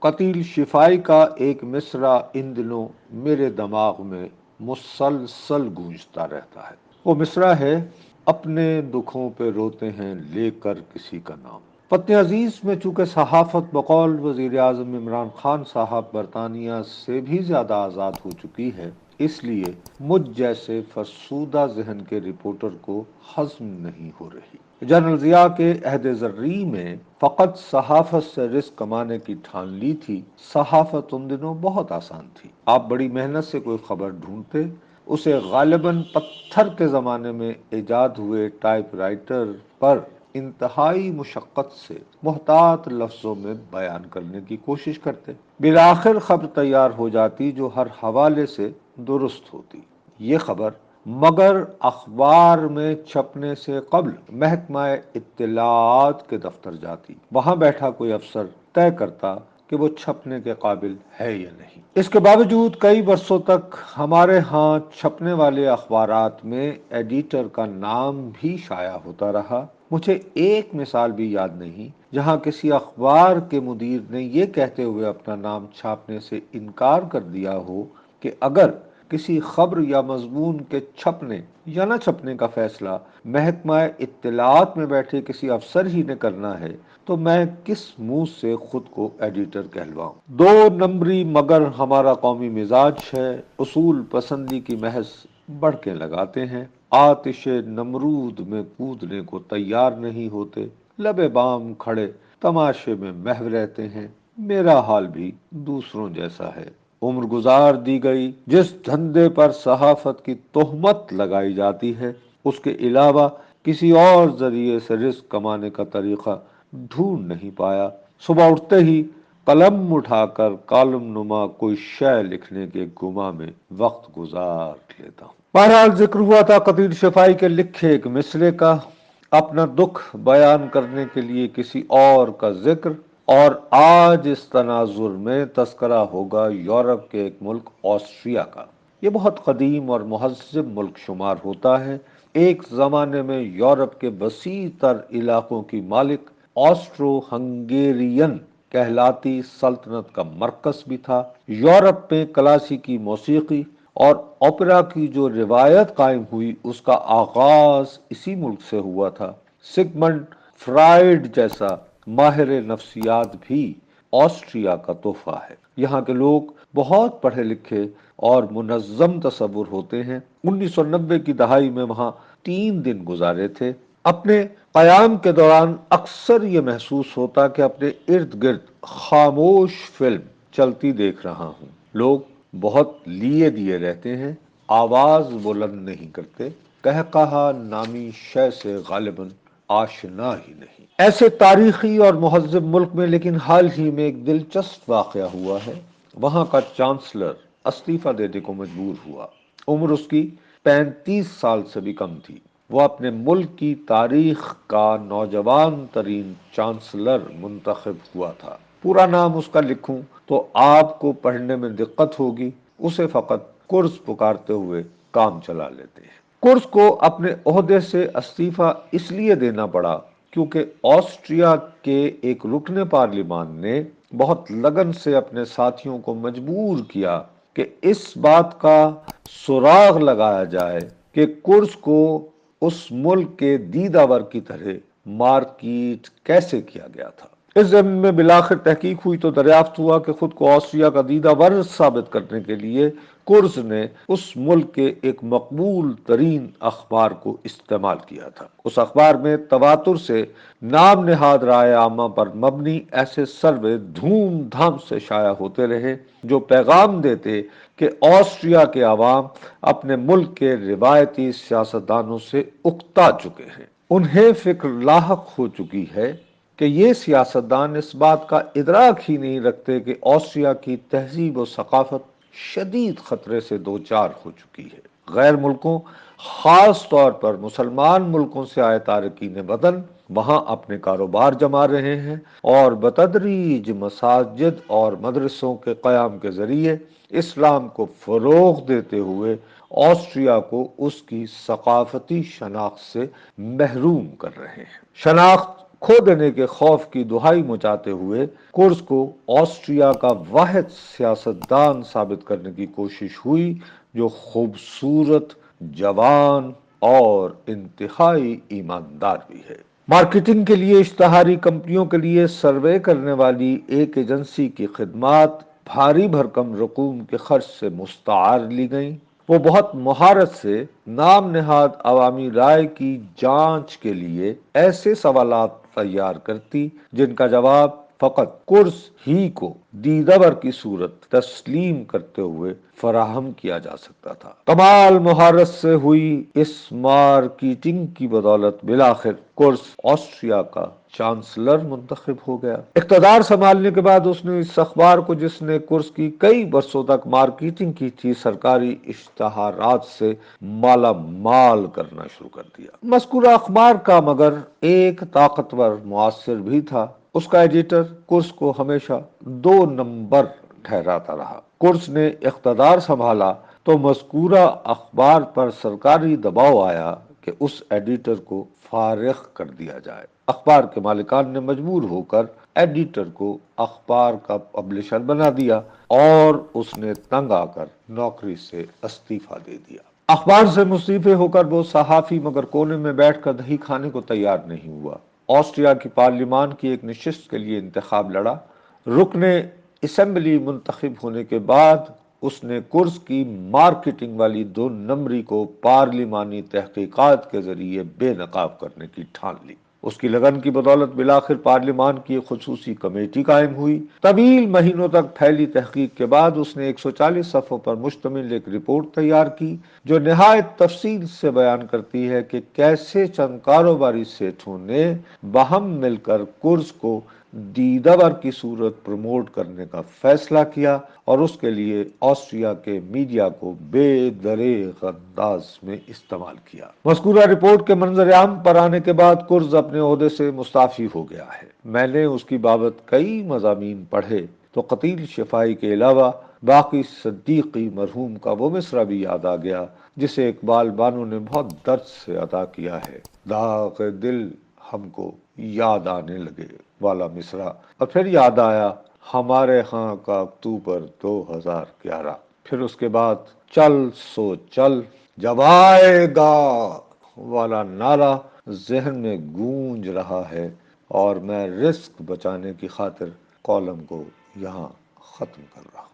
قتیل شفائی کا ایک مصرع ان دنوں میرے دماغ میں مسلسل گونجتا رہتا ہے۔ وہ مصرع ہے: اپنے دکھوں پہ روتے ہیں لے کر کسی کا نام۔ وطن عزیز میں چونکہ صحافت بقول وزیر اعظم عمران خان صاحب برطانیہ سے بھی زیادہ آزاد ہو چکی ہے، اس لیے مجھ جیسے فرسودہ ذہن کے رپورٹر کو ہضم نہیں ہو رہی۔ جنرل ضیاء کے عہد زرعی میں فقط صحافت سے رزق کمانے کی ٹھان لی تھی۔ صحافت ان دنوں بہت آسان تھی۔ آپ بڑی محنت سے کوئی خبر ڈھونڈتے، اسے غالباً پتھر کے زمانے میں ایجاد ہوئے ٹائپ رائٹر پر انتہائی مشقت سے محتاط لفظوں میں بیان کرنے کی کوشش کرتے۔ بالآخر خبر تیار ہو جاتی جو ہر حوالے سے درست ہوتی۔ یہ خبر مگر اخبار میں چھپنے سے قبل محکمہ اطلاعات کے دفتر جاتی۔ وہاں بیٹھا کوئی افسر طے کرتا کہ وہ چھپنے کے قابل ہے یا نہیں۔ اس کے باوجود کئی برسوں تک ہمارے ہاں چھپنے والے اخبارات میں ایڈیٹر کا نام بھی شائع ہوتا رہا۔ مجھے ایک مثال بھی یاد نہیں جہاں کسی اخبار کے مدیر نے یہ کہتے ہوئے اپنا نام چھاپنے سے انکار کر دیا ہو کہ اگر کسی خبر یا مضمون کے چھپنے یا نہ چھپنے کا فیصلہ محکمہ اطلاعات میں بیٹھے کسی افسر ہی نے کرنا ہے تو میں کس منہ سے خود کو ایڈیٹر کہلواؤں۔ دو نمبری مگر ہمارا قومی مزاج ہے، اصول پسندی کی محض بڑھکیں لگاتے ہیں، آتش نمرود میں کودنے کو تیار نہیں ہوتے، لبے بام کھڑے تماشے میں محو رہتے ہیں۔ میرا حال بھی دوسروں جیسا ہے۔ عمر گزار دی گئی، جس دھندے پر صحافت کی تہمت لگائی جاتی ہے اس کے علاوہ کسی اور ذریعے سے رزق کمانے کا طریقہ ڈھونڈ نہیں پایا۔ صبح اٹھتے ہی قلم اٹھا کر کالم نما کوئی شے لکھنے کے گما میں وقت گزار لیتا ہوں۔ بہرحال ذکر ہوا تھا قتیل شفائی کے لکھے ایک مصرے کا، اپنا دکھ بیان کرنے کے لیے کسی اور کا ذکر، اور آج اس تناظر میں تذکرہ ہوگا یورپ کے ایک ملک آسٹریا کا۔ یہ بہت قدیم اور مہذب ملک شمار ہوتا ہے۔ ایک زمانے میں یورپ کے وسیع تر علاقوں کی مالک آسٹرو ہنگیرین کہلاتی سلطنت کا مرکز بھی تھا۔ یورپ میں کلاسیکی موسیقی اور اوپرا کی جو روایت قائم ہوئی اس کا آغاز اسی ملک سے ہوا تھا۔ سگمنڈ فرائیڈ جیسا ماہر نفسیات بھی آسٹریا کا تحفہ ہے۔ یہاں کے لوگ بہت پڑھے لکھے اور منظم تصور ہوتے ہیں۔ 1990 کی دہائی میں وہاں 3 دن گزارے تھے۔ اپنے قیام کے دوران اکثر یہ محسوس ہوتا کہ اپنے ارد گرد خاموش فلم چلتی دیکھ رہا ہوں۔ لوگ بہت لیے دیے رہتے ہیں، آواز بلند نہیں کرتے، قہقہا نامی شے سے غالباً آشنا ہی نہیں۔ ایسے تاریخی اور مہذب ملک میں لیکن حال ہی میں ایک دلچسپ واقعہ ہوا ہے۔ وہاں کا چانسلر استعفیٰ دینے کو مجبور ہوا۔ عمر اس کی 35 سال سے بھی کم تھی۔ وہ اپنے ملک کی تاریخ کا نوجوان ترین چانسلر منتخب ہوا تھا۔ پورا نام اس کا لکھوں تو آپ کو پڑھنے میں دقت ہوگی، اسے فقط کرز پکارتے ہوئے کام چلا لیتے ہیں۔ کرز کو اپنے عہدے سے استعفیٰ اس لیے دینا پڑا کیونکہ آسٹریا کے ایک رکن پارلیمان نے بہت لگن سے اپنے ساتھیوں کو مجبور کیا کہ اس بات کا سراغ لگایا جائے کہ کرز کو اس ملک کے دیداور کی طرح مارکیٹ کیسے کیا گیا تھا۔ اس ضمن میں بالآخر تحقیق ہوئی تو دریافت ہوا کہ خود کو آسٹریا کا دیداور ثابت کرنے کے لیے کرز نے اس ملک کے ایک مقبول ترین اخبار کو استعمال کیا تھا۔ اس اخبار میں تواتر سے نام نہاد رائے عامہ پر مبنی ایسے سروے دھوم دھام سے شائع ہوتے رہے جو پیغام دیتے کہ آسٹریا کے عوام اپنے ملک کے روایتی سیاستدانوں سے اکتا چکے ہیں۔ انہیں فکر لاحق ہو چکی ہے کہ یہ سیاستدان اس بات کا ادراک ہی نہیں رکھتے کہ آسٹریا کی تہذیب و ثقافت شدید خطرے سے دوچار ہو چکی ہے۔ غیر ملکوں، خاص طور پر مسلمان ملکوں سے آئے تارکین وطن وہاں اپنے کاروبار جما رہے ہیں اور بتدریج مساجد اور مدرسوں کے قیام کے ذریعے اسلام کو فروغ دیتے ہوئے آسٹریا کو اس کی ثقافتی شناخت سے محروم کر رہے ہیں۔ شناخت کھو دینے کے خوف کی دہائی مچاتے ہوئے کرز کو آسٹریا کا واحد سیاستدان ثابت کرنے کی کوشش ہوئی جو خوبصورت، جوان اور انتہائی ایماندار بھی ہے۔ مارکیٹنگ کے لیے اشتہاری کمپنیوں کے لیے سروے کرنے والی ایک ایجنسی کی خدمات بھاری بھرکم رقوم کے خرچ سے مستعار لی گئیں۔ وہ بہت مہارت سے نام نہاد عوامی رائے کی جانچ کے لیے ایسے سوالات تیار کرتی جن کا جواب فقط کرز ہی کو دیدہ کی صورت تسلیم کرتے ہوئے فراہم کیا جا سکتا تھا۔ کمال مہارت سے ہوئی اس مارکیٹنگ کی بدولت بالآخر کرز آسٹریا کا چانسلر منتخب ہو گیا۔ اقتدار سنبھالنے کے بعد اس نے اس اخبار کو، جس نے کرز کی کئی برسوں تک مارکیٹنگ کی تھی، سرکاری اشتہارات سے مالا مال کرنا شروع کر دیا۔ مذکورہ اخبار کا مگر ایک طاقتور مؤثر بھی تھا۔ اس کا ایڈیٹر کرز کو ہمیشہ 2 نمبر ٹھہراتا رہا۔ کرز نے اقتدار سنبھالا تو مذکورہ اخبار پر سرکاری دباؤ آیا کہ اس ایڈیٹر کو فارغ کر دیا جائے۔ اخبار کے مالکان نے مجبور ہو کر ایڈیٹر کو اخبار کا پبلشر بنا دیا اور اس نے تنگ آ کر نوکری سے استعفیٰ دے دیا۔ اخبار سے مستعفی ہو کر وہ صحافی مگر کونے میں بیٹھ کر دہی کھانے کو تیار نہیں ہوا۔ آسٹریا کی پارلیمان کی ایک نشست کے لیے انتخاب لڑا۔ رکن اسمبلی منتخب ہونے کے بعد اس نے کرز کی مارکیٹنگ والی 2 نمبری کو پارلیمانی تحقیقات کے ذریعے بے نقاب کرنے کی ٹھان لی۔ اس کی لگن کی بدولت بالآخر پارلیمان کی ایک خصوصی کمیٹی قائم ہوئی۔ طویل مہینوں تک پھیلی تحقیق کے بعد اس نے 140 صفحوں پر مشتمل ایک رپورٹ تیار کی جو نہایت تفصیل سے بیان کرتی ہے کہ کیسے چند کاروباری سیٹھوں نے باہم مل کر کرز کو دیدہ کی صورت پروموٹ کرنے کا فیصلہ کیا اور اس کے لیے آسٹریا کے میڈیا کو بے دریغ انداز میں استعمال کیا۔ مذکورہ رپورٹ کے منظر عام پر آنے کے بعد کرز اپنے عہدے سے مستعفی ہو گیا ہے۔ میں نے اس کی بابت کئی مضامین پڑھے تو قتیل شفائی کے علاوہ باقی صدیقی مرحوم کا وہ مصرع بھی یاد آ گیا جسے اقبال بانو نے بہت درد سے ادا کیا ہے، داغ دل ہم کو یاد آنے لگے والا مصرع، اور پھر یاد آیا ہمارے ہاں کا اکتوبر 2011۔ پھر اس کے بعد چل سو چل جب آئے گا والا نعرہ ذہن میں گونج رہا ہے، اور میں رزق بچانے کی خاطر کالم کو یہاں ختم کر رہا ہوں۔